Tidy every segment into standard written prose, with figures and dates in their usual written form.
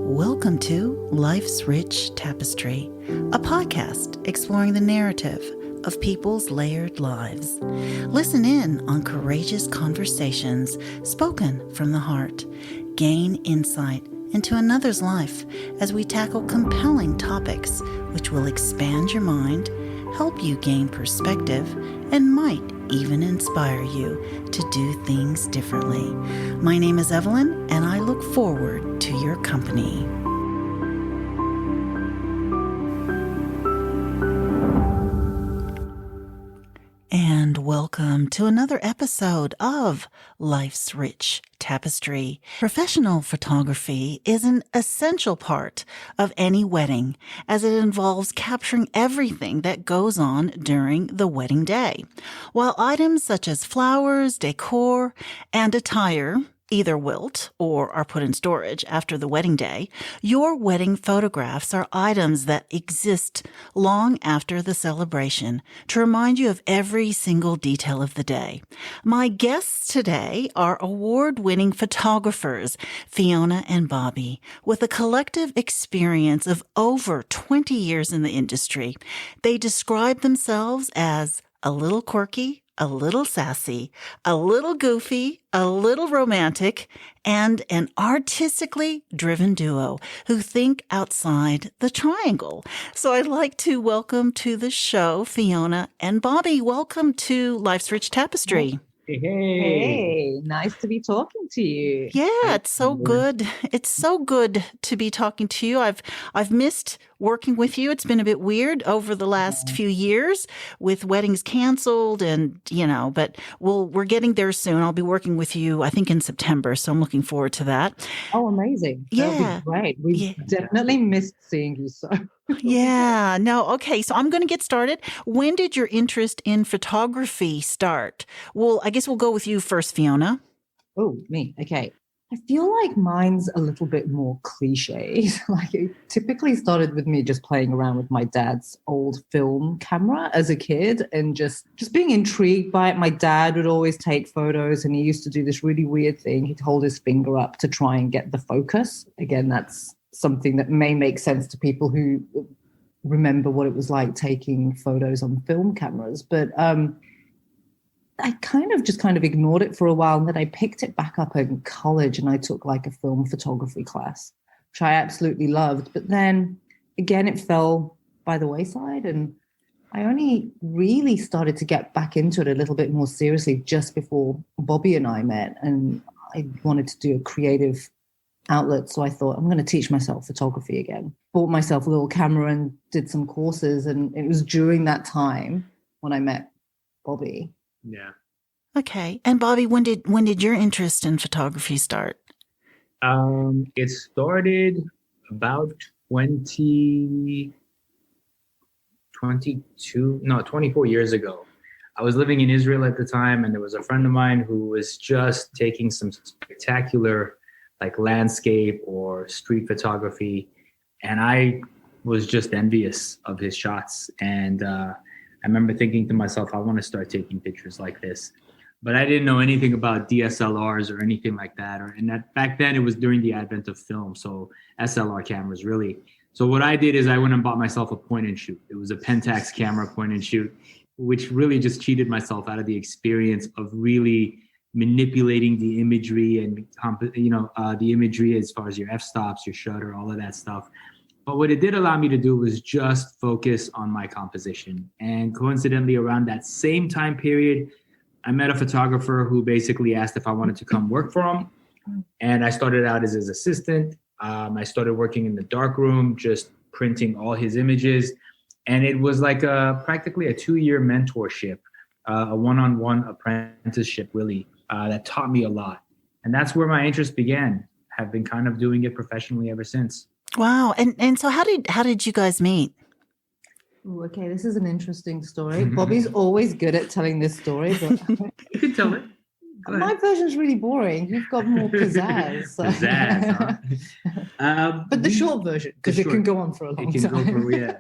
Welcome to Life's Rich Tapestry, a podcast exploring the narrative of people's layered lives. Listen in on courageous conversations spoken from the heart. Gain insight into another's life as we tackle compelling topics which will expand your mind, help you gain perspective, and might even inspire you to do things differently. My name is Evelyn, and I look forward to your company. And welcome to another episode of Life's Rich Tapestry. Professional photography is an essential part of any wedding, as it involves capturing everything that goes on during the wedding day. While items such as flowers, decor, and attire either wilt or are put in storage after the wedding day, your wedding photographs are items that exist long after the celebration to remind you of every single detail of the day. My guests today are award-winning photographers, Fiona and Bobby, with a collective experience of over 20 years in the industry. They describe themselves as a little quirky, a little sassy, a little goofy, a little romantic, and an artistically driven duo who think outside the triangle. So I'd like to welcome to the show Fiona and Bobby. Welcome to Life's Rich Tapestry. Hey, nice to be talking to you. Yeah, it's so good. It's so good to be talking to you. I've missed working with you. It's been a bit weird over the last few years with weddings canceled and, but we're getting there soon. I'll be working with you, I think, in September. So I'm looking forward to that. Oh, amazing. Yeah. That'll be great. We've definitely missed seeing you. So. Yeah, no. Okay. So I'm going to get started. When did your interest in photography start? Well, I guess we'll go with you first, Fiona. Oh, me. Okay. I feel like mine's a little bit more cliche. Like it typically started with me just playing around with my dad's old film camera as a kid and just being intrigued by it. My dad would always take photos and he used to do this really weird thing. He'd hold his finger up to try and get the focus. Again, that's something that may make sense to people who remember what it was like taking photos on film cameras. But I kind of ignored it for a while, and then I picked it back up in college and I took like a film photography class, which I absolutely loved. But then again, it fell by the wayside, and I only really started to get back into it a little bit more seriously just before Bobby and I met, and I wanted to do a creative outlet. So I thought, I'm going to teach myself photography again. Bought myself a little camera and did some courses. And it was during that time when I met Bobby. Yeah. Okay. And Bobby, when did your interest in photography start? It started about 24 years ago. I was living in Israel at the time, and there was a friend of mine who was just taking some spectacular like landscape or street photography. And I was just envious of his shots. And I remember thinking to myself, I want to start taking pictures like this. But I didn't know anything about DSLRs or anything like that. Back then it was during the advent of film. So SLR cameras really. So what I did is I went and bought myself a point and shoot. It was a Pentax camera point and shoot, which really just cheated myself out of the experience of really manipulating the imagery and the imagery as far as your f-stops, your shutter, all of that stuff. But what it did allow me to do was just focus on my composition. And coincidentally, around that same time period, I met a photographer who basically asked if I wanted to come work for him. And I started out as his assistant. I started working in the darkroom, just printing all his images. And it was like practically a 2-year mentorship, a one-on-one apprenticeship, really. That taught me a lot. And that's where my interest began. Have been kind of doing it professionally ever since. Wow. And so how did you guys meet? Ooh, okay, this is an interesting story. Bobby's always good at telling this story, but you can tell it. My version's really boring. You've got more pizzazz. So. Pizzazz, huh? But the short version, because it can go on for a long time.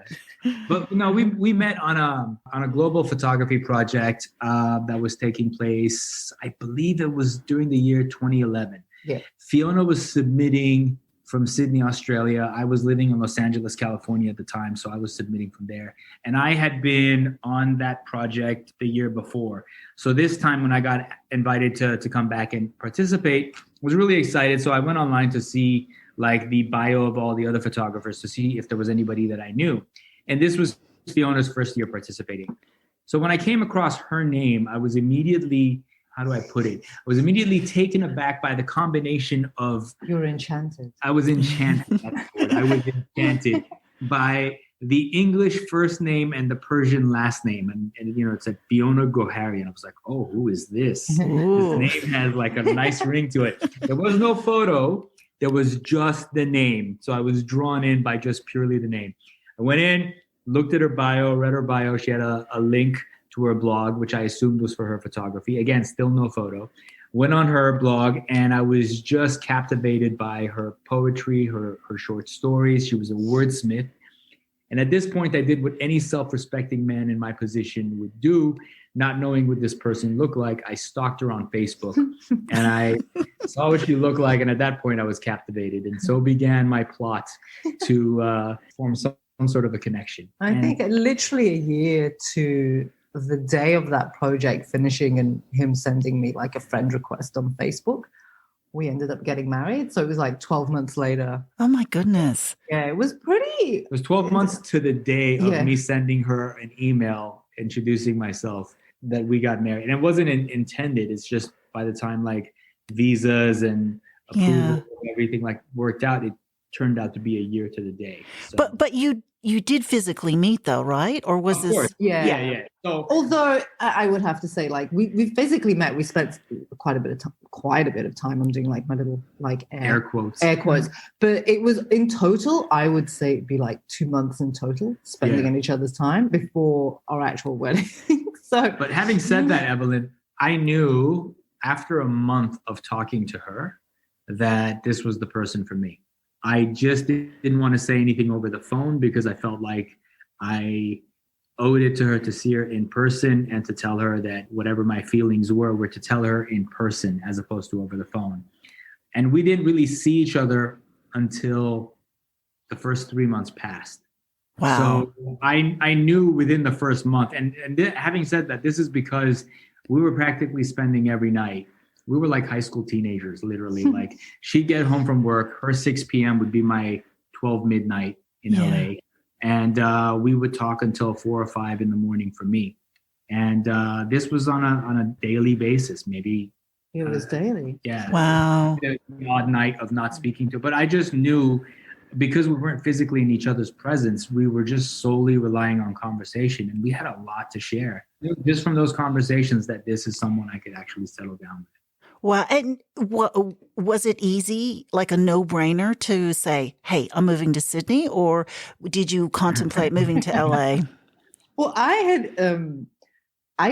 But no, we met on a global photography project that was taking place. I believe it was during the year 2011. Yeah. Fiona was submitting from Sydney, Australia. I was living in Los Angeles, California at the time, so I was submitting from there. And I had been on that project the year before. So this time when I got invited to come back and participate, I was really excited. So I went online to see like the bio of all the other photographers to see if there was anybody that I knew. And this was Fiona's first year participating. So when I came across her name, I was immediately, how do I put it? I was immediately taken aback by the combination of... You were enchanted. I was enchanted. That's the word. I was enchanted by the English first name and the Persian last name. And you know, it said Fiona Gohari. And I was like, oh, who is this? This name has like a nice ring to it. There was no photo. There was just the name. So I was drawn in by just purely the name. I went in, looked at her bio, read her bio. She had a link to her blog, which I assumed was for her photography. Again, still no photo. Went on her blog, and I was just captivated by her poetry, her short stories. She was a wordsmith. And at this point, I did what any self-respecting man in my position would do, not knowing what this person looked like. I stalked her on Facebook, and I saw what she looked like. And at that point, I was captivated. And so began my plot to form some sort of a connection. I think literally a year to the day of that project finishing and him sending me like a friend request on Facebook, we ended up getting married. So it was like 12 months later. Oh my goodness. Yeah, it was pretty. It was 12 months to the day of me sending her an email introducing myself that we got married. And it wasn't intended. It's just by the time like visas and approval and everything like worked out, it turned out to be a year to the day. So. But you did physically meet though, right? Or was this? Course. Yeah. So, although I would have to say, like we physically met, we spent quite a bit of time. I'm doing like my little like air quotes, but it was in total, I would say it'd be like 2 months in total spending in each other's time before our actual wedding. So, but having said that, Evelyn, I knew after a month of talking to her that this was the person for me. I just didn't want to say anything over the phone because I felt like I owed it to her to see her in person and to tell her that whatever my feelings were to tell her in person as opposed to over the phone. And we didn't really see each other until the first 3 months passed. Wow. So I knew within the first month. And having said that, this is because we were practically spending every night. We were like high school teenagers, literally. Like she'd get home from work, her 6 p.m. would be my 12 midnight in LA. And we would talk until 4 or 5 in the morning for me. And this was on a daily basis, maybe. It was daily. Yeah. Wow. An odd night of not speaking to her. But I just knew because we weren't physically in each other's presence, we were just solely relying on conversation. And we had a lot to share. Just from those conversations that this is someone I could actually settle down with. Wow. And was it easy, like a no-brainer to say, hey, I'm moving to Sydney? Or did you contemplate moving to LA? Well, I'd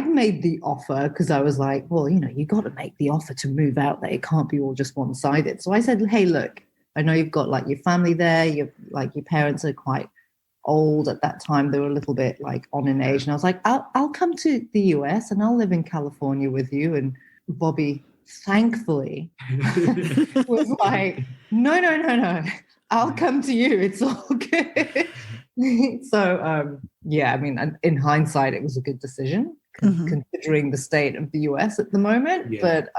made the offer because I was like, well, you know, you got to make the offer to move out there. It can't be all just one-sided. So I said, hey, look, I know you've got like your family there. Your parents are quite old at that time. They were a little bit like on in age. And I was like, I'll come to the US and I'll live in California with you. And Bobby, thankfully, was like, no. I'll come to you. It's all good. So, I mean, in hindsight, it was a good decision considering the state of the US at the moment. Yeah. But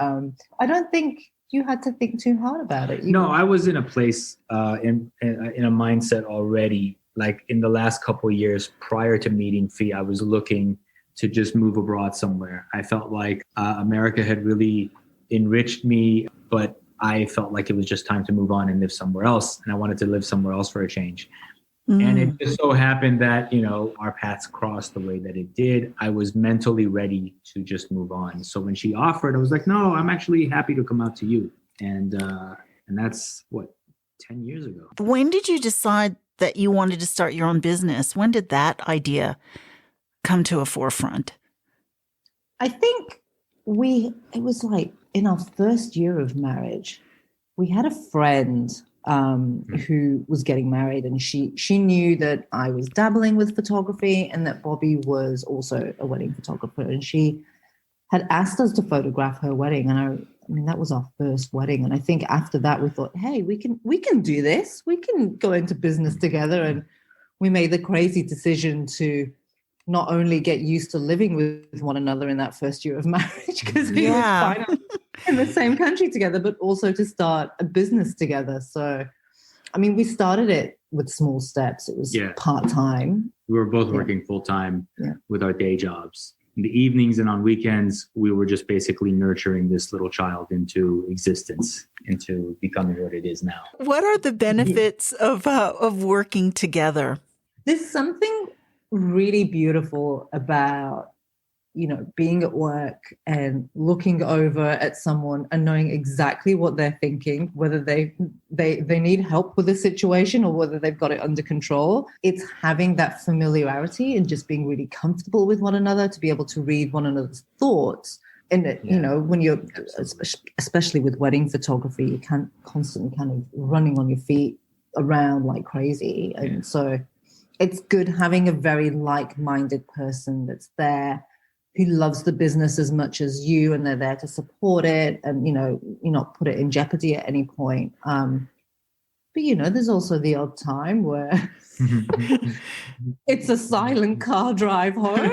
I don't think you had to think too hard about it. No, I was in a place in a mindset already. Like in the last couple of years prior to meeting Fee, I was looking to just move abroad somewhere. I felt like America had really enriched me, but I felt like it was just time to move on and live somewhere else. And I wanted to live somewhere else for a change. And it just so happened that, you know, our paths crossed the way that it did. I was mentally ready to just move on. So when she offered, I was like, no, I'm actually happy to come out to you. And that's 10 years ago. When did you decide that you wanted to start your own business? When did that idea come to a forefront? I think it was like in our first year of marriage, we had a friend who was getting married, and she knew that I was dabbling with photography and that Bobby was also a wedding photographer, and she had asked us to photograph her wedding. And I mean, that was our first wedding. And I think after that, we thought, hey, we can do this. We can go into business together. And we made the crazy decision to not only get used to living with one another in that first year of marriage, because we were finally in the same country together, but also to start a business together. So, I mean, we started it with small steps. It was part-time. We were both working full-time with our day jobs. In the evenings and on weekends, we were just basically nurturing this little child into existence, into becoming what it is now. What are the benefits of working together? There's something really beautiful about, being at work and looking over at someone and knowing exactly what they're thinking, whether they need help with a situation or whether they've got it under control. It's having that familiarity and just being really comfortable with one another to be able to read one another's thoughts. And, when you're, especially with wedding photography, you can't constantly kind of running on your feet around like crazy. And so it's good having a very like-minded person that's there, who loves the business as much as you, and they're there to support it and, you're not put it in jeopardy at any point. But, there's also the odd time where it's a silent car drive home.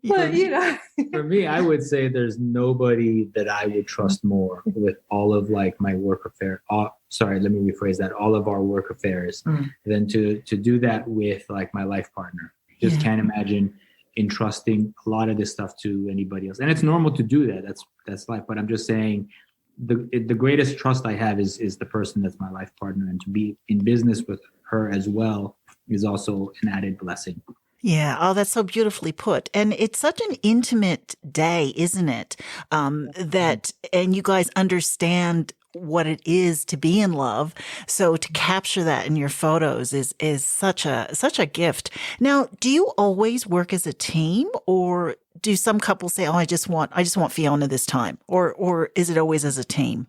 But, For me, I would say there's nobody that I would trust more with all of like my work affair. Let me rephrase that. All of our work affairs than to do that with like my life partner. Just can't imagine entrusting a lot of this stuff to anybody else. And it's normal to do that. That's life. But I'm just saying the greatest trust I have is the person that's my life partner, and to be in business with her as well is also an added blessing. Yeah. Oh, that's so beautifully put. And it's such an intimate day, isn't it? And you guys understand what it is to be in love. So to capture that in your photos is such a gift. Now, do you always work as a team, or do some couples say, "Oh, I just want Fiona this time," or is it always as a team?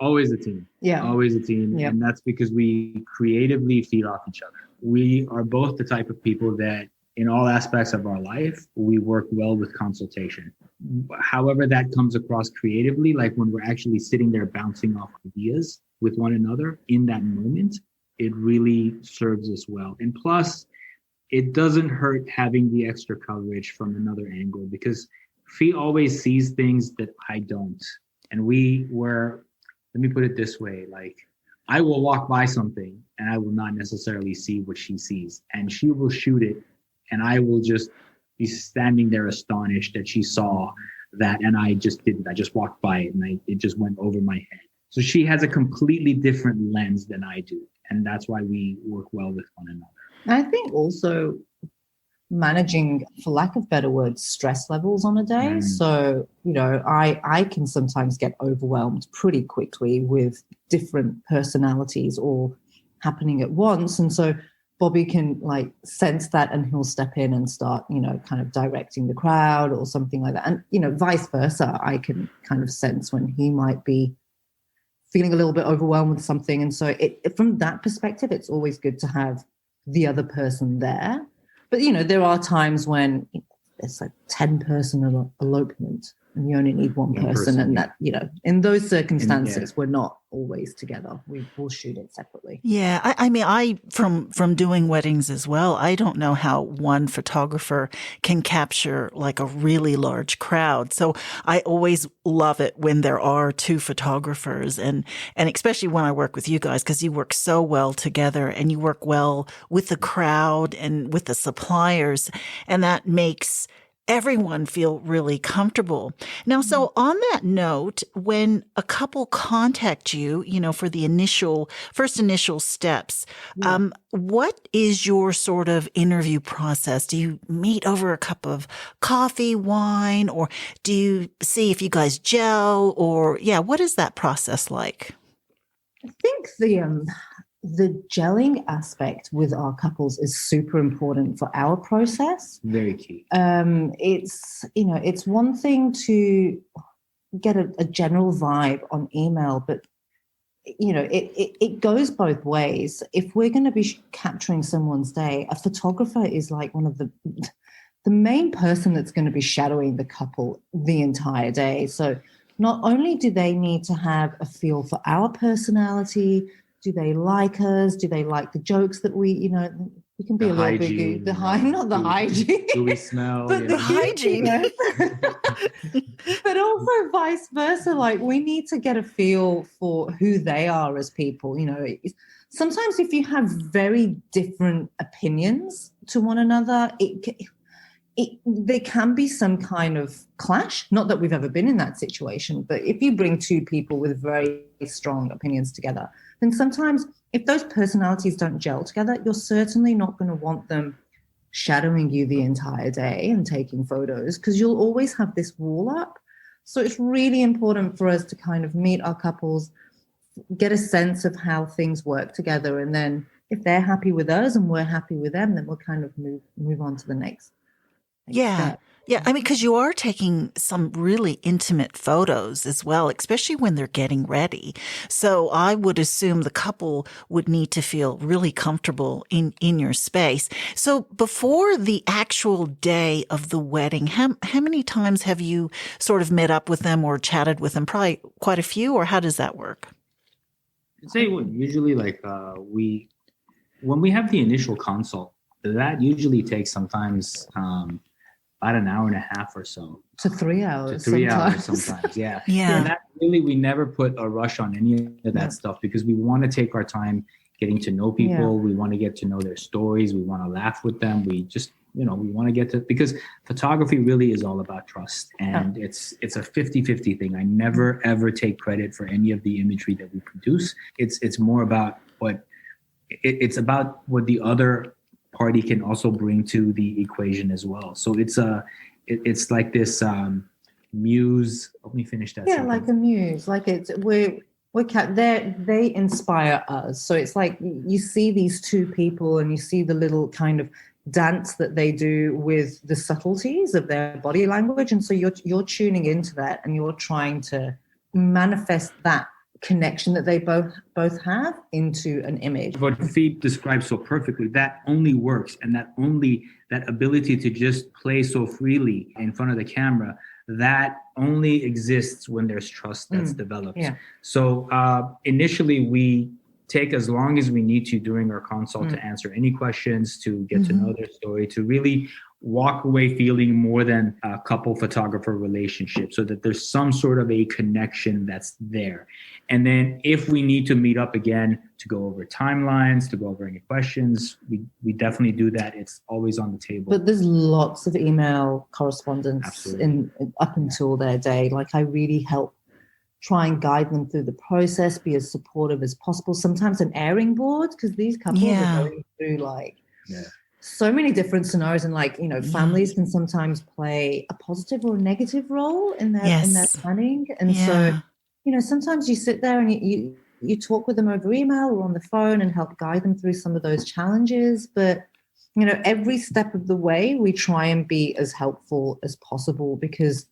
Always a team. Yeah. Always a team. Yep. And that's because we creatively feed off each other. We are both the type of people that in all aspects of our life, we work well with consultation. However that comes across creatively, like when we're actually sitting there bouncing off ideas with one another in that moment, it really serves us well. And plus, it doesn't hurt having the extra coverage from another angle, because Fee always sees things that I don't. And let me put it this way, like I will walk by something and I will not necessarily see what she sees, and she will shoot it and I will just be standing there astonished that she saw that, and I just didn't. I just walked by it and it just went over my head. So she has a completely different lens than I do, and that's why we work well with one another. I think also managing, for lack of better words, stress levels on a day. So, I can sometimes get overwhelmed pretty quickly with different personalities all happening at once. And so Bobby can like sense that, and he'll step in and start, kind of directing the crowd or something like that. And, vice versa, I can kind of sense when he might be feeling a little bit overwhelmed with something. And so from that perspective, it's always good to have the other person there. But, there are times when it's like 10-person elopement and you only need one person. And that, in those circumstances, we're not always together. We'll shoot it separately. Yeah. I mean, from doing weddings as well, I don't know how one photographer can capture like a really large crowd. So I always love it when there are two photographers, and especially when I work with you guys, because you work so well together and you work well with the crowd and with the suppliers, and that makes everyone feel really comfortable. Now, so on that note, when a couple contact you, for the first initial steps, what is your sort of interview process? Do you meet over a cup of coffee, wine, or do you see if you guys gel, or what is that process like? I think the gelling aspect with our couples is super important for our process. Very key. It's one thing to get a general vibe on email, but it goes both ways. If we're going to be capturing someone's day, a photographer is like one of the the main person that's going to be shadowing the couple the entire day. So not only do they need to have a feel for our personality, do they like us? Do they like the jokes that we can be The a little hygiene, bit, not the hygiene. Do we smell? But the hygiene. But also vice versa. Like, we need to get a feel for who they are as people. Sometimes if you have very different opinions to one another, there can be some kind of clash. Not that we've ever been in that situation, but if you bring two people with very strong opinions together, then sometimes if those personalities don't gel together, you're certainly not going to want them shadowing you the entire day and taking photos, because you'll always have this wall up. So it's really important for us to kind of meet our couples, get a sense of how things work together, and then if they're happy with us and we're happy with them, then we'll kind of move on to the next step. Yeah. I mean, because you are taking some really intimate photos as well, especially when they're getting ready. So I would assume the couple would need to feel really comfortable in your space. So before the actual day of the wedding, how many times have you sort of met up with them or chatted with them? Probably quite a few, or how does that work? I'd say usually when we have the initial consult, that usually takes sometimes about an hour and a half or so. To 3 hours. To 3 hours sometimes, yeah. Yeah. And that really, we never put a rush on any of that stuff, because we want to take our time getting to know people. Yeah. We want to get to know their stories. We want to laugh with them. We just, we want to get to, because photography really is all about trust. And it's a 50-50 thing. I never, ever take credit for any of the imagery that we produce. It's more about it's about what the other party can also bring to the equation as well. So it's like this muse. Let me finish that. Yeah, sentence. like a muse. Like they inspire us. So it's like you see these two people and you see the little kind of dance that they do with the subtleties of their body language, and so you're tuning into that and you're trying to manifest that connection that they both have into an image. What Phoebe describes so perfectly, that only works, and that ability to just play so freely in front of the camera, that only exists when there's trust that's developed. Yeah. So initially we take as long as we need to during our consult to answer any questions, to get to know their story, to really walk away feeling more than a couple photographer relationship, so that there's some sort of a connection that's there. And then if we need to meet up again to go over timelines, to go over any questions, we definitely do that. It's always on the table. But there's lots of email correspondence up until their day. Like, I really help try and guide them through the process, be as supportive as possible. Sometimes an airing board, because these couples are going through so many different scenarios, and families can sometimes play a positive or a negative role in their planning. And so, sometimes you sit there and you talk with them over email or on the phone and help guide them through some of those challenges. But, every step of the way, we try and be as helpful as possible, because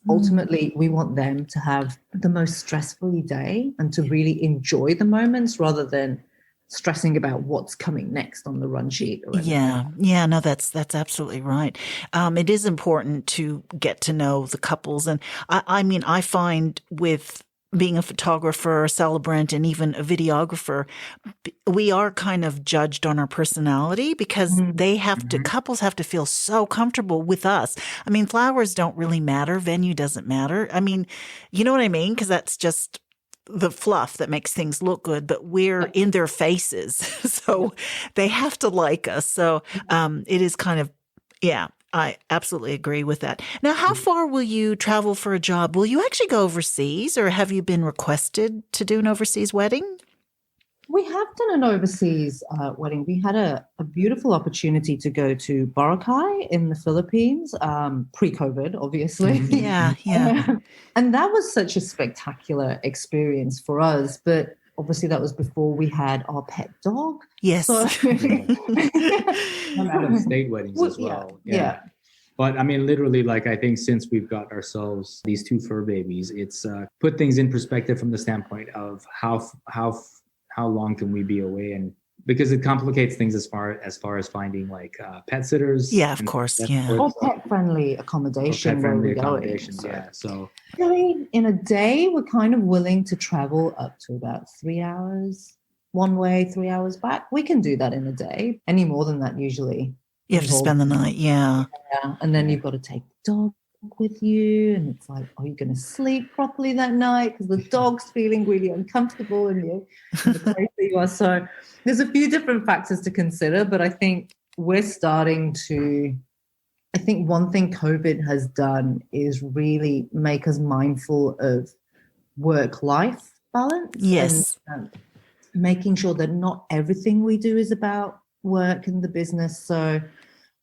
ultimately we want them to have the most stress-free day and to really enjoy the moments rather than stressing about what's coming next on the run sheet. No, that's absolutely right. It is important to get to know the couples. And I mean, I find with being a photographer, a celebrant, and even a videographer, we are kind of judged on our personality, because they have to, couples have to feel so comfortable with us. I mean, flowers don't really matter. Venue doesn't matter. I mean, you know what I mean? Because that's just the fluff that makes things look good, but we're in their faces. So they have to like us. So it is kind of, I absolutely agree with that. Now, how far will you travel for a job? Will you actually go overseas, or have you been requested to do an overseas wedding? We have done an overseas wedding. We had a beautiful opportunity to go to Boracay in the Philippines, pre-COVID, obviously. Yeah. And that was such a spectacular experience for us. But obviously that was before we had our pet dog. Yes. So I'm out of state weddings as well. Yeah. But I mean, literally, I think since we've got ourselves these two fur babies, it's put things in perspective from the standpoint of how long can we be away and because it complicates things as far as finding like pet sitters. Yeah, of course. Yeah. Or pet-friendly accommodation where we're going. So. Yeah. So really, in a day, we're kind of willing to travel up to about 3 hours one way, 3 hours back. We can do that in a day. Any more than that, usually. You have to spend the night. Yeah. And then you've got to take the dog with you. And it's like, are you going to sleep properly that night? Because the dog's feeling really uncomfortable in the place that you are. So there's a few different factors to consider. But I think we're starting to... I think one thing COVID has done is really make us mindful of work-life balance. Yes. And making sure that not everything we do is about work and the business. So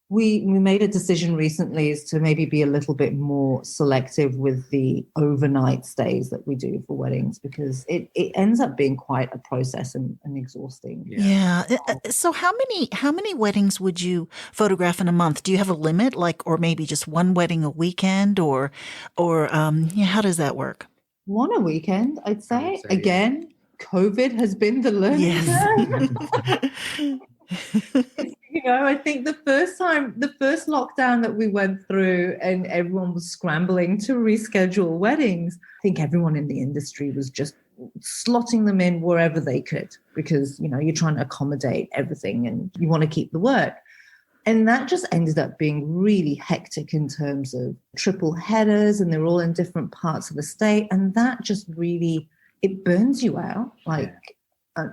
we made a decision recently is to maybe be a little bit more selective with the overnight stays that we do for weddings, because it ends up being quite a process and exhausting. Yeah. So how many weddings would you photograph in a month? Do you have a limit, like, or maybe just one wedding a weekend, or how does that work? One a weekend, I'd say. Again, COVID has been the learning curve. I think the first lockdown that we went through and everyone was scrambling to reschedule weddings, I think everyone in the industry was just slotting them in wherever they could, because, you're trying to accommodate everything and you want to keep the work. And that just ended up being really hectic in terms of triple headers, and they're all in different parts of the state. And that just really, it burns you out,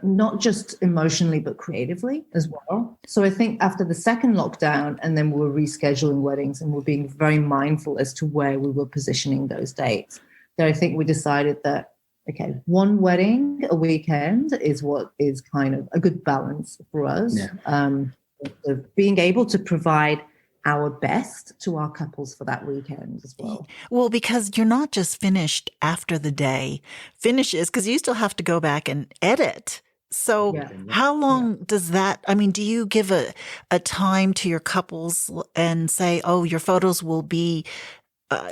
not just emotionally, but creatively as well. So I think after the second lockdown, and then we were rescheduling weddings and we're being very mindful as to where we were positioning those dates, that I think we decided that, okay, one wedding a weekend is what is kind of a good balance for us. Of being able to provide our best to our couples for that weekend as well. Well, because you're not just finished after the day finishes, because you still have to go back and edit. So how long does that, do you give a time to your couples and say, oh, your photos will be,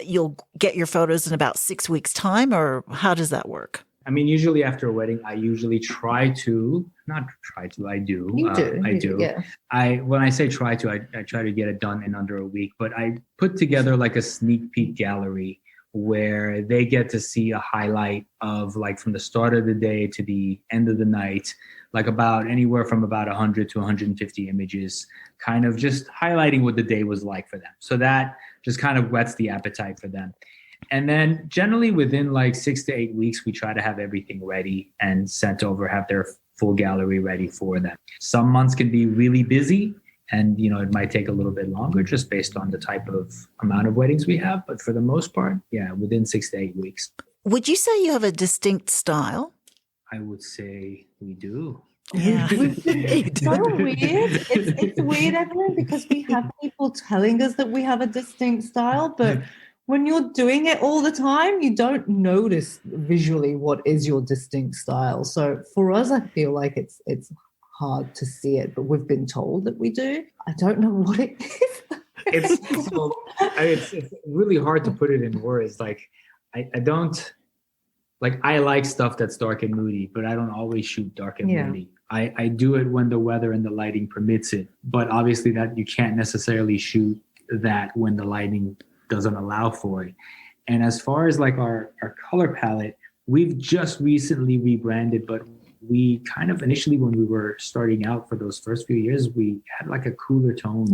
you'll get your photos in about 6 weeks' time, or how does that work? Usually after a wedding, I usually I do. I do. Yeah. When I say try to, I try to get it done in under a week, but I put together like a sneak peek gallery where they get to see a highlight of, like, from the start of the day to the end of the night, like about anywhere from about 100 to 150 images, kind of just highlighting what the day was like for them. So that just kind of whets the appetite for them. And then generally within like 6 to 8 weeks, we try to have everything ready and sent over, have their full gallery ready for them. Some months can be really busy, and, it might take a little bit longer just based on the type of amount of weddings we have. But for the most part, within 6 to 8 weeks. Would you say you have a distinct style? I would say we do. Yeah. It's so weird. It's weird, Evelyn, because we have people telling us that we have a distinct style, but when you're doing it all the time, you don't notice visually what is your distinct style. So for us, I feel like it's hard to see it, but we've been told that we do. I don't know what it is. It's really hard to put it in words. Like, I don't, like, I like stuff that's dark and moody, but I don't always shoot dark and moody. I do it when the weather and the lighting permits it, but obviously that you can't necessarily shoot that when the lighting doesn't allow for it. And as far as like our color palette, we've just recently rebranded, but we kind of initially, when we were starting out for those first few years, we had like a cooler tone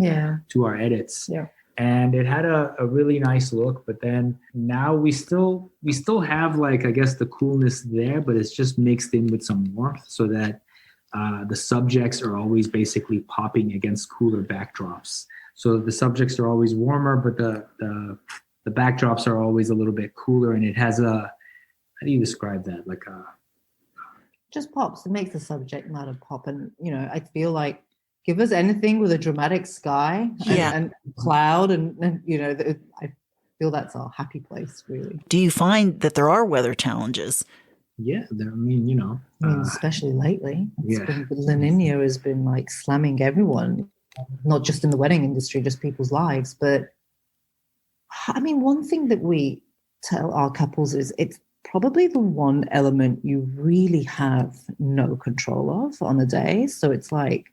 to our edits. Yeah. And it had a really nice look, but then now we still have, like, I guess, the coolness there, but it's just mixed in with some warmth, so that the subjects are always basically popping against cooler backdrops. So the subjects are always warmer, but the backdrops are always a little bit cooler, and it has how do you describe that? Like just pops. It makes the subject matter pop, and I feel like, give us anything with a dramatic sky and cloud, and I feel that's our happy place, really. Do you find that there are weather challenges? Yeah, especially lately. La Nina has been like slamming everyone, not just in the wedding industry, just people's lives. But one thing that we tell our couples is probably the one element you really have no control of on a day. So it's like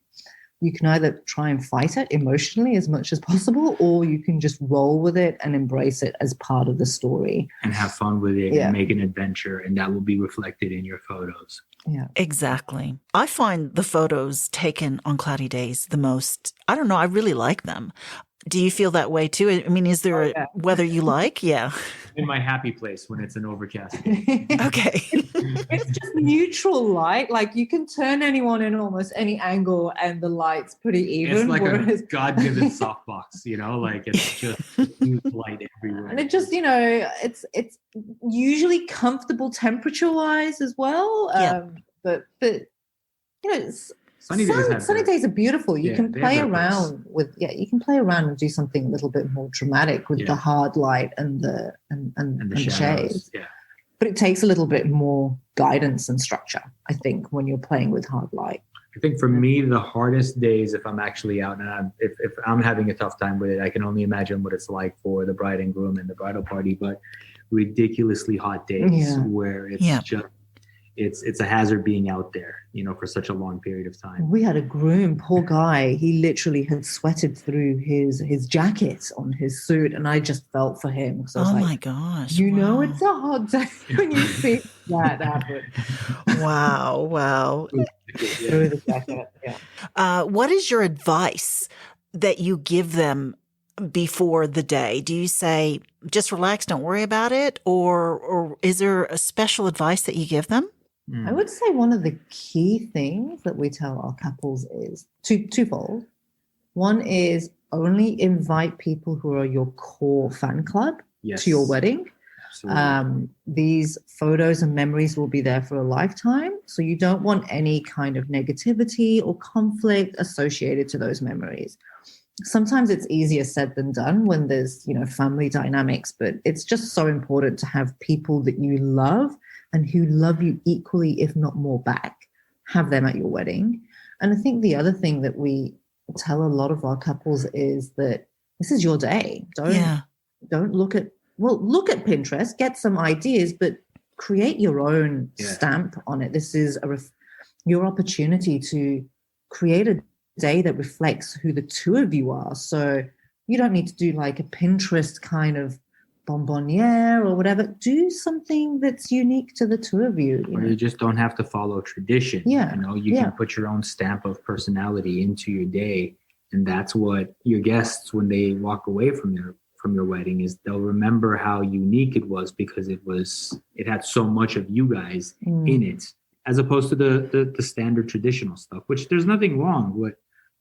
you can either try and fight it emotionally as much as possible, or you can just roll with it and embrace it as part of the story. And have fun with it and make an adventure, and that will be reflected in your photos. Yeah. Exactly. I find the photos taken on cloudy days the most, I don't know, I really like them. Do you feel that way too? I mean, is there a weather you like? Yeah. In my happy place when it's an overcast day. Okay. It's just neutral light. Like you can turn anyone in almost any angle and the light's pretty even. It's like a God-given softbox, like it's just huge light everywhere. And it just, it's usually comfortable temperature-wise as well. But sunny days are beautiful. You can play around and do something a little bit more dramatic with the hard light and the shades. Yeah. But it takes a little bit more guidance and structure, I think, when you're playing with hard light. I think for me, the hardest days, if I'm actually out and if I'm having a tough time with it, I can only imagine what it's like for the bride and groom and the bridal party, but ridiculously hot days where it's just, it's a hazard being out there, for such a long period of time. We had a groom, poor guy. He literally had sweated through his jacket on his suit, and I just felt for him. So I was my gosh. It's a hot day when you see that happen. Wow. Through the jacket, what is your advice that you give them before the day? Do you say, just relax, don't worry about it? Or is there a special advice that you give them? I would say one of the key things that we tell our couples is twofold. One is only invite people who are your core fan club to your wedding. Absolutely. These photos and memories will be there for a lifetime. So you don't want any kind of negativity or conflict associated to those memories. Sometimes it's easier said than done when there's, family dynamics, but it's just so important to have people that you love and who love you equally, if not more back, have them at your wedding. And I think the other thing that we tell a lot of our couples is that this is your day. Don't look at Pinterest, get some ideas, but create your own stamp on it. This is your opportunity to create a day that reflects who the two of you are. So you don't need to do like a Pinterest kind of bonbonniere or whatever. Do something that's unique to the two of you. You just don't have to follow tradition. You can put your own stamp of personality into your day, and that's what your guests, when they walk away from your wedding, is they'll remember how unique it was because it had so much of you guys in it, as opposed to the standard traditional stuff, which there's nothing wrong with.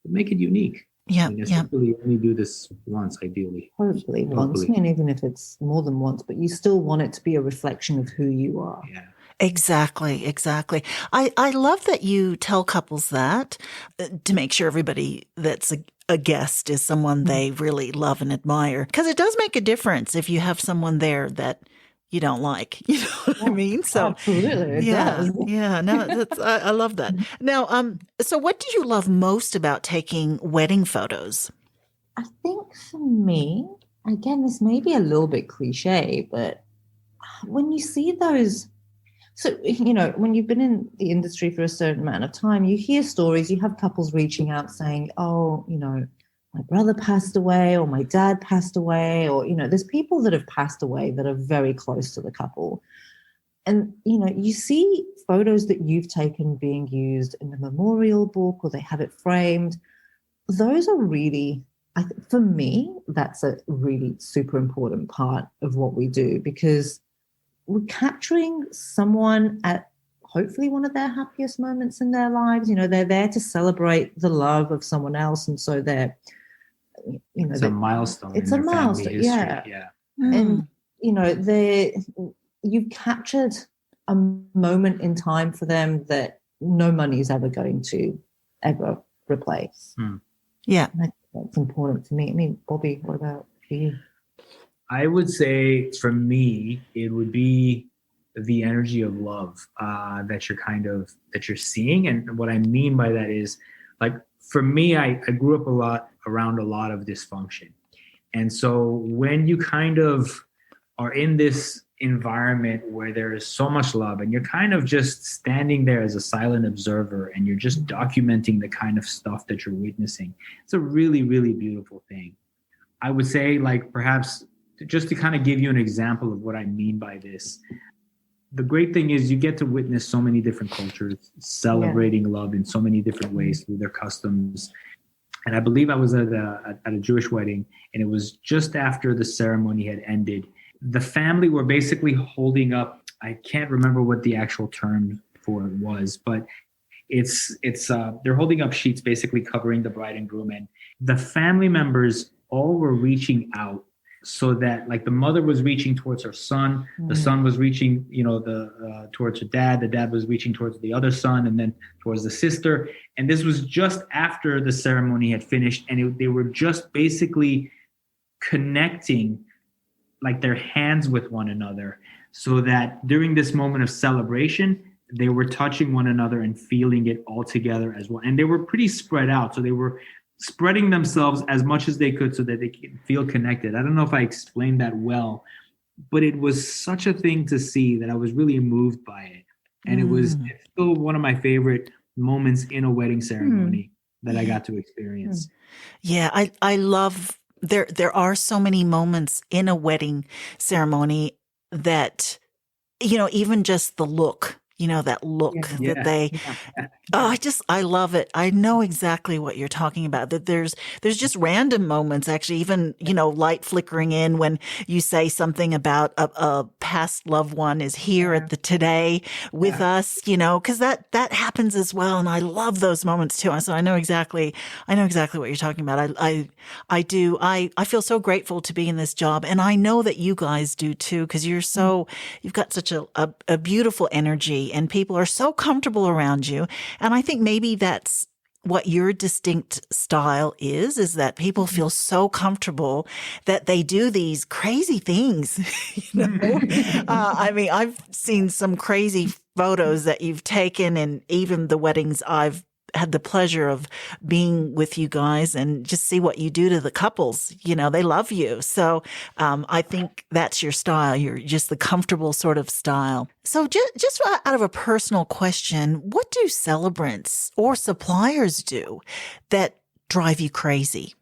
Make it unique. Really only do this once, ideally. Hopefully once. I mean, even if it's more than once, but you still want it to be a reflection of who you are. Yeah. Exactly. I love that you tell couples that to make sure everybody that's a guest is someone they really love and admire. Because it does make a difference if you have someone there that you don't like, you know what I mean? So absolutely, it does. No, I love that. Now, so what do you love most about taking wedding photos? I think for me, again, this may be a little bit cliche, but when you see those, so when you've been in the industry for a certain amount of time, you hear stories. You have couples reaching out saying, "Oh, my brother passed away, or my dad passed away," or, there's people that have passed away that are very close to the couple. And, you see photos that you've taken being used in the memorial book, or they have it framed. Those are really, for me, that's a really super important part of what we do, because we're capturing someone at hopefully one of their happiest moments in their lives. They're there to celebrate the love of someone else. And so it's a milestone. It's a milestone, yeah. And you've captured a moment in time for them that no money is ever going to ever replace. Yeah, and I think that's important to me. I mean, Bobby, what about for you? I would say for me, it would be the energy of love that you're seeing. And what I mean by that is, like, for me, I grew up around a lot of dysfunction. And so when you kind of are in this environment where there is so much love, and you're kind of just standing there as a silent observer, and you're just documenting the kind of stuff that you're witnessing. It's a really, really beautiful thing. I would say, like, perhaps just to kind of give you an example of what I mean by this, the great thing is you get to witness so many different cultures celebrating love in so many different ways through their customs. And I believe I was at a Jewish wedding, and it was just after the ceremony had ended. The family were basically holding up, I can't remember what the actual term for it was, but they're holding up sheets basically covering the bride and groom, and the family members all were reaching out, so that, like, the mother was reaching towards her son, the son was reaching, towards her dad, the dad was reaching towards the other son, and then towards the sister. And this was just after the ceremony had finished, and they were just basically connecting, like, their hands with one another, so that during this moment of celebration, they were touching one another and feeling it all together as well. And they were pretty spread out, so they were spreading themselves as much as they could so that they can feel connected. I don't know if I explained that well, but it was such a thing to see that I was really moved by it. And it's still one of my favorite moments in a wedding ceremony that I got to experience. Yeah, I love, there are so many moments in a wedding ceremony that, even just the look, that look that they, I love it. I know exactly what you're talking about, that there's just random moments, actually, even, light flickering in when you say something about a past loved one is here at the today with us, cause that happens as well. And I love those moments too. So I know exactly what you're talking about. I do. I feel so grateful to be in this job. And I know that you guys do too, cause you've got such a beautiful energy, and people are so comfortable around you. And I think maybe that's what your distinct style is that people feel so comfortable that they do these crazy things. I mean, I've seen some crazy photos that you've taken, and even the weddings I've had the pleasure of being with you guys, and just see what you do to the couples. They love you. So I think that's your style. You're just the comfortable sort of style. So just out of a personal question, what do celebrants or suppliers do that drive you crazy?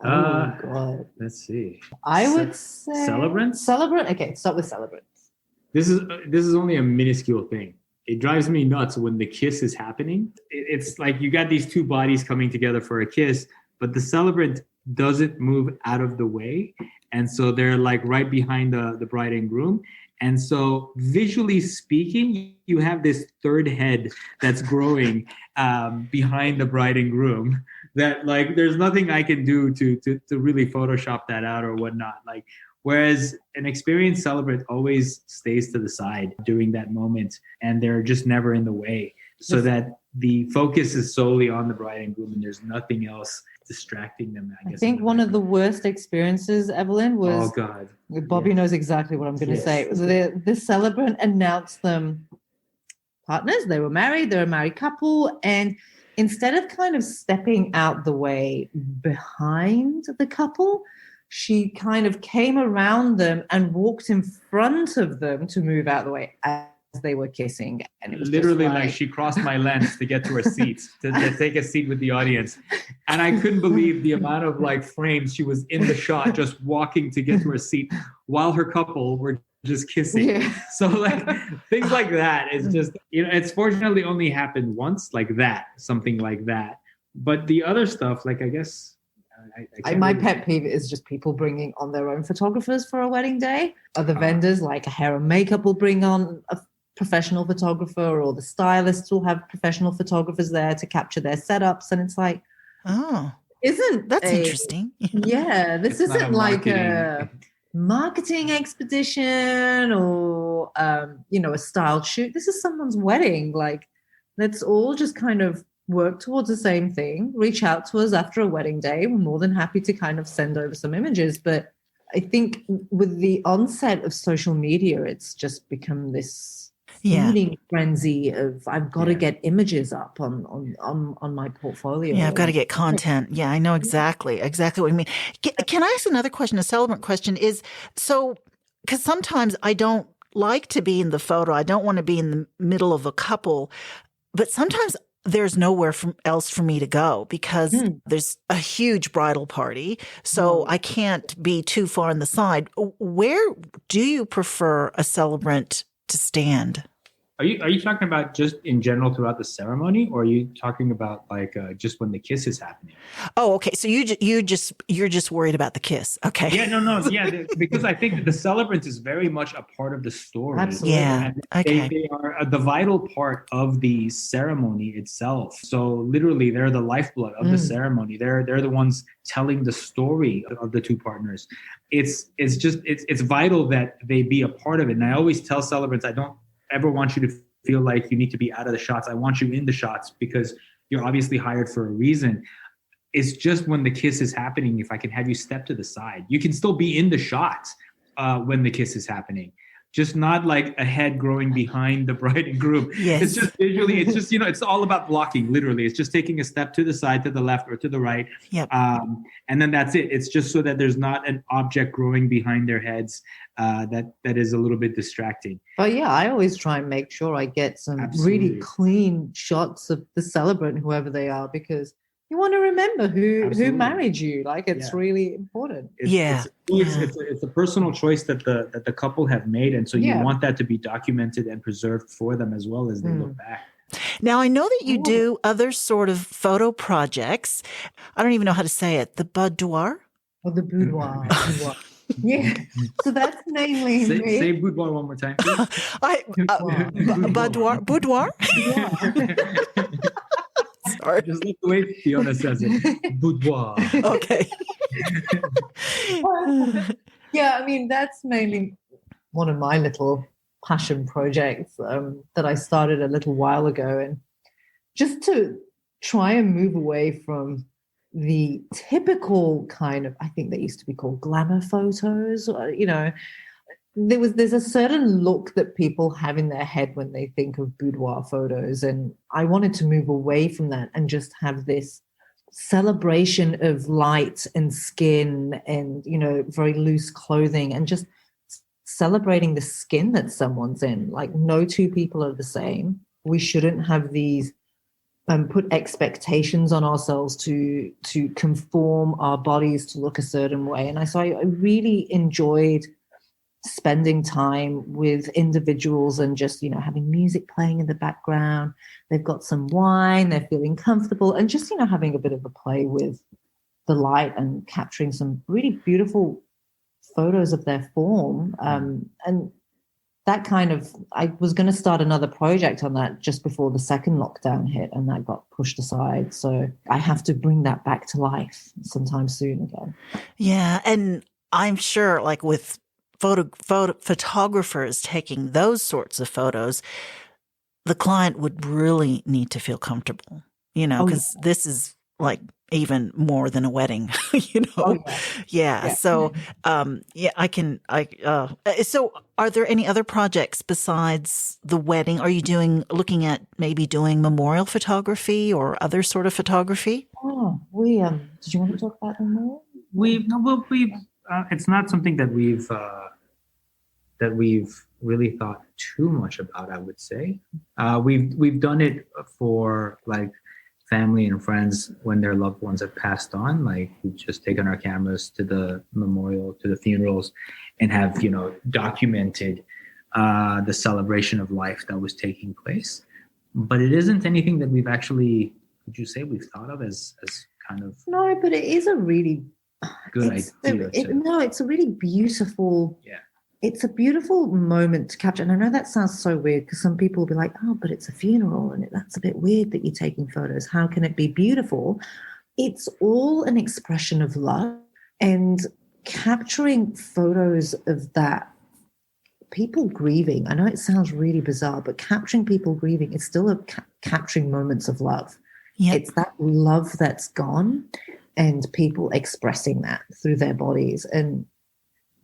Oh, God. Let's see. I would say celebrants. Okay, start with celebrants. This is only a minuscule thing. It drives me nuts when the kiss is happening. It's like you got these two bodies coming together for a kiss, but the celebrant doesn't move out of the way. And so they're like right behind the bride and groom. And so visually speaking, you have this third head that's growing behind the bride and groom, that, like, there's nothing I can do to really Photoshop that out or whatnot. Like, whereas an experienced celebrant always stays to the side during that moment, and they're just never in the way, so that the focus is solely on the bride and groom, and there's nothing else distracting them. I think one of the worst experiences, Evelyn, was, oh God, Bobby knows exactly what I'm going to say. The celebrant announced them partners. They were a married couple, and instead of kind of stepping out the way behind the couple, she kind of came around them and walked in front of them to move out of the way as they were kissing. And it was literally like she crossed my lens to get to her seat, to take a seat with the audience. And I couldn't believe the amount of, like, frames she was in the shot, just walking to get to her seat while her couple were just kissing. Yeah. So, like, things like that is just, it's fortunately only happened once, like that, something like that. But the other stuff, like, I guess, my pet peeve is just people bringing on their own photographers for a wedding day. Other vendors, like a hair and makeup, will bring on a professional photographer, or the stylists will have professional photographers there to capture their setups. And it's like, interesting. Yeah, this isn't like a marketing expedition or, a styled shoot. This is someone's wedding. Like, let's all just kind of work towards the same thing. Reach out to us after a wedding day. We're more than happy to kind of send over some images. But I think with the onset of social media, it's just become this feeding frenzy of, I've got to get images up on my portfolio. Yeah, I've got to get content. Yeah, I know exactly what you mean. Can I ask another question? A celebrant question is, so because sometimes I don't like to be in the photo. I don't want to be in the middle of a couple, but sometimes there's nowhere else for me to go because there's a huge bridal party. So I can't be too far on the side. Where do you prefer a celebrant to stand? Are you talking about just in general throughout the ceremony, or are you talking about like just when the kiss is happening? Oh, okay. So you're just worried about the kiss. Okay. Yeah, no, yeah, because I think that the celebrant is very much a part of the story. Absolutely. Yeah. And Okay. they are the vital part of the ceremony itself. So literally, they're the lifeblood of the ceremony. They're the ones telling the story of the two partners. It's vital that they be a part of it. And I always tell celebrants, I don't ever want you to feel like you need to be out of the shots. I want you in the shots because you're obviously hired for a reason. It's just when the kiss is happening, if I can have you step to the side, you can still be in the shots when the kiss is happening. Just not like a head growing behind the bride and groom. Yes. It's just visually, it's just, it's all about blocking, literally. It's just taking a step to the side, to the left or to the right. Yep. And then that's it. It's just so that there's not an object growing behind their heads that is a little bit distracting. But yeah, I always try and make sure I get some Absolutely. really clean shots of the celebrant, whoever they are, because you want to remember who Absolutely. married you. Like, it's really important. It's a personal choice that the couple have made, and so you want that to be documented and preserved for them as well as they look back. Now, I know that you do other sort of photo projects. I don't even know how to say it. The boudoir? Or the boudoir. Yeah. So that's mainly Say boudoir one more time. Boudoir? Sorry. Just like the way Fiona says it. Boudoir. Okay. Yeah, I mean, that's mainly one of my little passion projects that I started a little while ago. And just to try and move away from the typical kind of, I think they used to be called glamour photos, there's a certain look that people have in their head when they think of boudoir photos. And I wanted to move away from that and just have this celebration of light and skin and, very loose clothing and just celebrating the skin that someone's in. Like, no two people are the same. We shouldn't have these put expectations on ourselves to conform our bodies to look a certain way. And I really enjoyed spending time with individuals and just, having music playing in the background. They've got some wine, they're feeling comfortable, and just, having a bit of a play with the light and capturing some really beautiful photos of their form. And that kind of, I was going to start another project on that just before the second lockdown hit, and that got pushed aside. So I have to bring that back to life sometime soon again. Yeah. And I'm sure, like with photographers taking those sorts of photos, the client would really need to feel comfortable, because this is like even more than a wedding, Yeah. So, so are there any other projects besides the wedding? Are you looking at maybe doing memorial photography or other sort of photography? Oh, did you want to talk about them more? It's not something that we've really thought too much about, I would say. We've done it for like family and friends when their loved ones have passed on. Like, we've just taken our cameras to the memorial, to the funerals, and have documented the celebration of life that was taking place. But it isn't anything that we've actually, would you say, we've thought of as kind of no, but it is a really good idea. It's a really beautiful. Yeah. It's a beautiful moment to capture. And I know that sounds so weird because some people will be like, oh, but it's a funeral and that's a bit weird that you're taking photos. How can it be beautiful? It's all an expression of love, and capturing photos of that, people grieving. I know it sounds really bizarre, but capturing people grieving is still capturing moments of love. Yep. It's that love that's gone and people expressing that through their bodies. And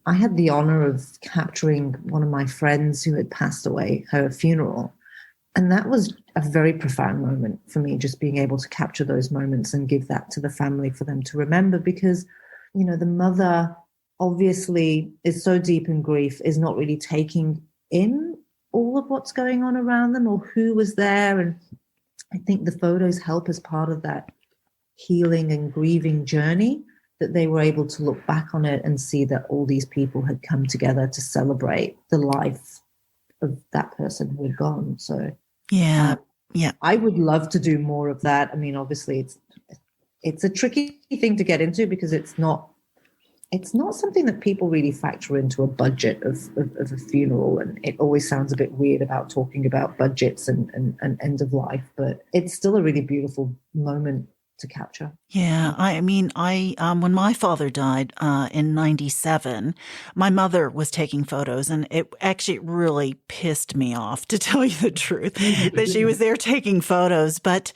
I had the honor of capturing one of my friends who had passed away, her funeral. And that was a very profound moment for me, just being able to capture those moments and give that to the family for them to remember, because, the mother obviously is so deep in grief, is not really taking in all of what's going on around them or who was there. And I think the photos help as part of that healing and grieving journey, that they were able to look back on it and see that all these people had come together to celebrate the life of that person who had gone. So Yeah. Yeah. I would love to do more of that. I mean, obviously it's a tricky thing to get into because it's not something that people really factor into a budget of a funeral. And it always sounds a bit weird about talking about budgets and end of life, but it's still a really beautiful moment to capture. Yeah, I mean, when my father died in '97, my mother was taking photos, and it actually really pissed me off, to tell you the truth, that she was there taking photos. But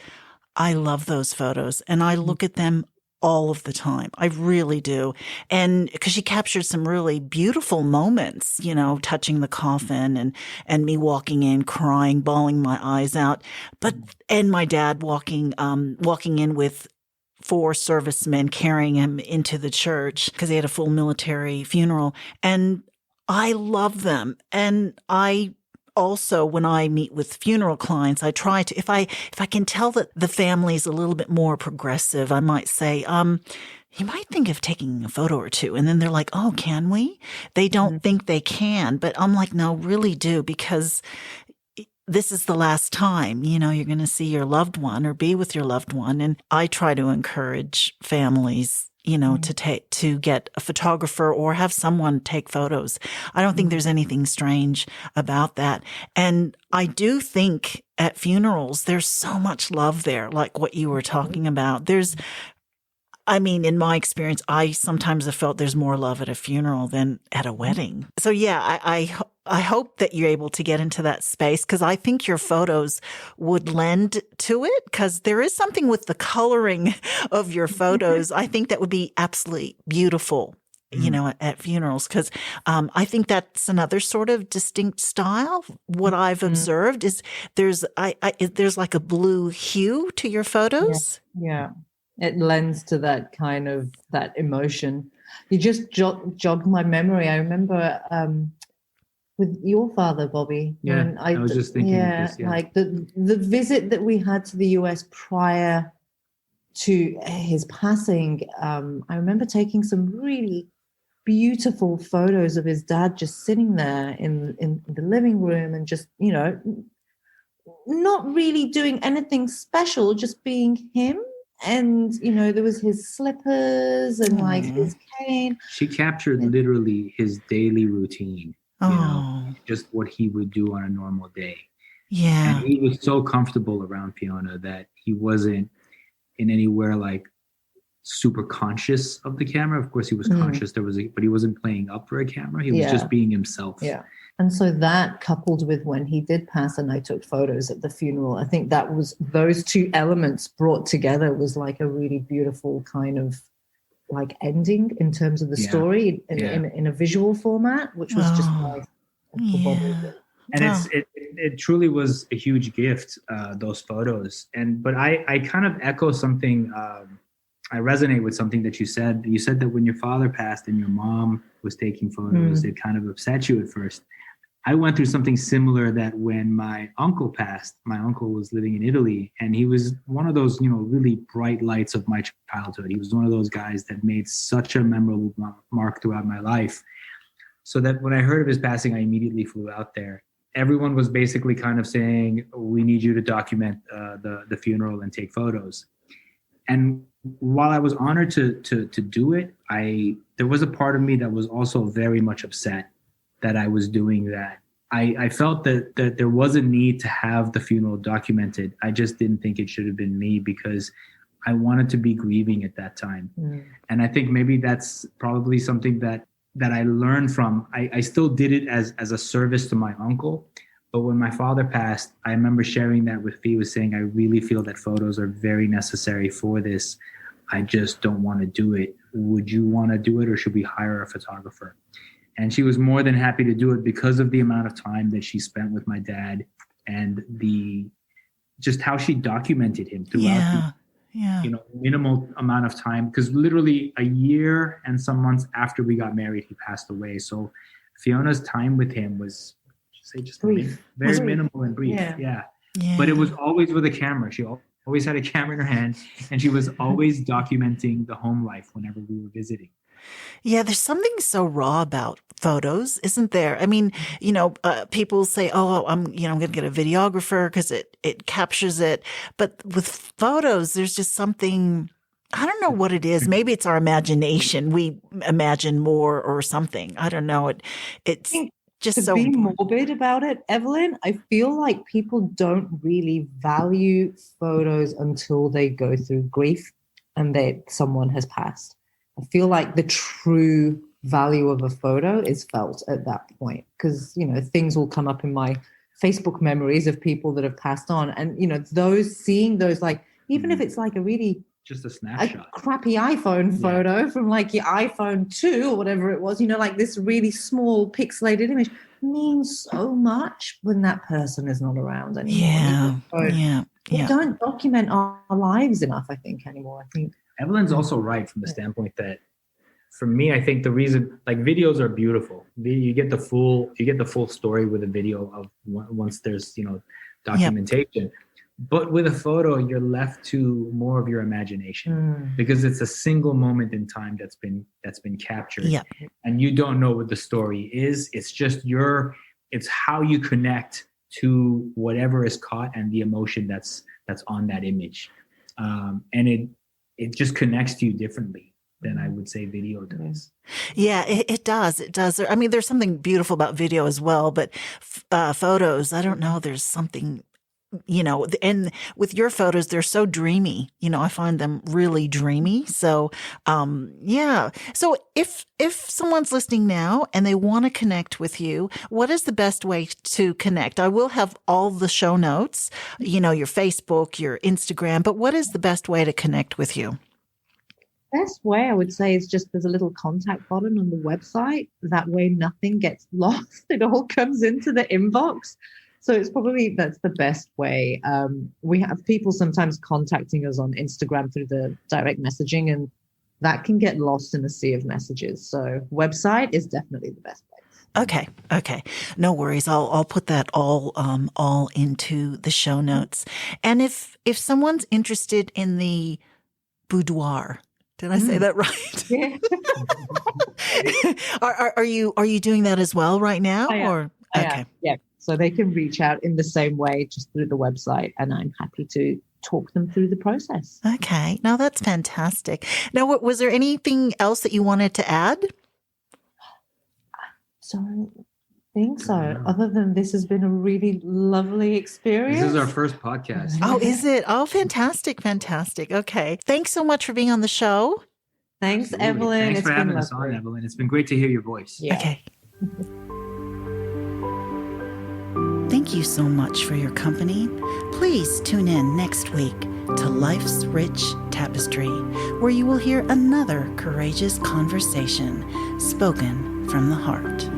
I love those photos, and I look at them all of the time. I really do. And because she captured some really beautiful moments, you know, touching the coffin and me walking in, crying, bawling my eyes out. And my dad walking in with 4 servicemen carrying him into the church because he had a full military funeral. And I love them. And I also, when I meet with funeral clients, I try to, if I can tell that the family's a little bit more progressive, I might say, you might think of taking a photo or two. And then they're like, oh, can we? They don't think they can. But I'm like, no, really do, because this is the last time, you know, you're going to see your loved one or be with your loved one. And I try to encourage families, you know, to get a photographer or have someone take photos. I don't think there's anything strange about that. And I do think at funerals, there's so much love there, like what you were talking about. I mean, in my experience, I sometimes have felt there's more love at a funeral than at a wedding. So yeah, I hope that you're able to get into that space, because I think your photos would lend to it, because there is something with the coloring of your photos. I think that would be absolutely beautiful, you know, at funerals, because I think that's another sort of distinct style. What I've observed is there's like a blue hue to your photos. Yeah. It lends to that kind of that emotion. You just jogged my memory. I remember with your father, Bobby. Yeah, I was just thinking of this. Yeah. Like the visit that we had to the US prior to his passing. I remember taking some really beautiful photos of his dad just sitting there in the living room and just, you know, not really doing anything special, just being him. And, you know, there was his slippers and like his cane. She captured literally his daily routine, you know, just what he would do on a normal day. Yeah. And he was so comfortable around Fiona that he wasn't in anywhere like super conscious of the camera. Of course, he was conscious. But he wasn't playing up for a camera. He was just being himself. Yeah. And so that, coupled with when he did pass and I took photos at the funeral, I think that was those two elements brought together was like a really beautiful kind of like ending in terms of the story in a visual format, which was just nice. Yeah. And it truly was a huge gift, those photos. But I kind of echo something. I resonate with something that you said. You said that when your father passed and your mom was taking photos, it kind of upset you at first. I went through something similar, that when my uncle passed, my uncle was living in Italy, and he was one of those, you know, really bright lights of my childhood. He was one of those guys that made such a memorable mark throughout my life. So that when I heard of his passing, I immediately flew out there. Everyone was basically kind of saying, we need you to document the funeral and take photos. And while I was honored to do it, there was a part of me that was also very much upset that I was doing that. I felt that there was a need to have the funeral documented. I just didn't think it should have been me, because I wanted to be grieving at that time. And I think maybe that's probably something that I learned from. I still did it as a service to my uncle. But when my father passed, I remember sharing that with Fee, was saying, I really feel that photos are very necessary for this. I just don't want to do it. Would you want to do it, or should we hire a photographer? And she was more than happy to do it because of the amount of time that she spent with my dad and just how she documented him throughout Yeah. minimal amount of time, because literally a year and some months after we got married, he passed away. So Fiona's time with him was just Brief. very Brief. minimal and brief. Yeah. Yeah. Yeah. But it was always with a camera. She always had a camera in her hand, and she was always documenting the home life whenever we were visiting. Yeah, there's something so raw about photos, isn't there? I mean, people say, "Oh, I'm going to get a videographer because it captures it." But with photos, there's just something. I don't know what it is. Maybe it's our imagination. We imagine more or something. I don't know. It's just to so be morbid about it, Evelyn, I feel like people don't really value photos until they go through grief and someone has passed. I feel like the true value of a photo is felt at that point, because, things will come up in my Facebook memories of people that have passed on. And, seeing those, like, even if it's like just a snapshot, crappy iPhone photo from like your iPhone 2 or whatever it was, like this really small pixelated image means so much when that person is not around anymore. We don't document our lives enough, I think, anymore. I think Evelyn's also right from the standpoint that, for me, I think the reason, like, videos are beautiful. You get the full story with a video of once there's documentation. But with a photo, you're left to more of your imagination because it's a single moment in time that's been captured, and you don't know what the story is. It's just it's how you connect to whatever is caught and the emotion that's on that image, and it just connects to you differently than I would say video does. Yeah, it does. It does. I mean, there's something beautiful about video as well, but photos, I don't know. There's something, and with your photos, they're so dreamy. I find them really dreamy. So, yeah. So if someone's listening now and they want to connect with you, what is the best way to connect? I will have all the show notes, your Facebook, your Instagram, but what is the best way to connect with you? Best way, I would say, is just there's a little contact button on the website. That way nothing gets lost. It all comes into the inbox. So that's the best way. We have people sometimes contacting us on Instagram through the direct messaging, and that can get lost in a sea of messages. So website is definitely the best place. Okay. No worries. I'll put that all into the show notes. And if someone's interested in the boudoir, did I say that right? Yeah. Are you doing that as well right now? Okay. Yeah. So they can reach out in the same way, just through the website, and I'm happy to talk them through the process. Okay. Now that's fantastic. Now, was there anything else that you wanted to add? So I don't think so. Other than this has been a really lovely experience. This is our first podcast. Oh, is it? Oh, fantastic. Okay. Thanks so much for being on the show. Thanks, Absolutely. Evelyn. Thanks it's for been having us on, Evelyn. It's been great to hear your voice. Yeah. Okay. Thank you so much for your company. Please tune in next week to Life's Rich Tapestry, where you will hear another courageous conversation spoken from the heart.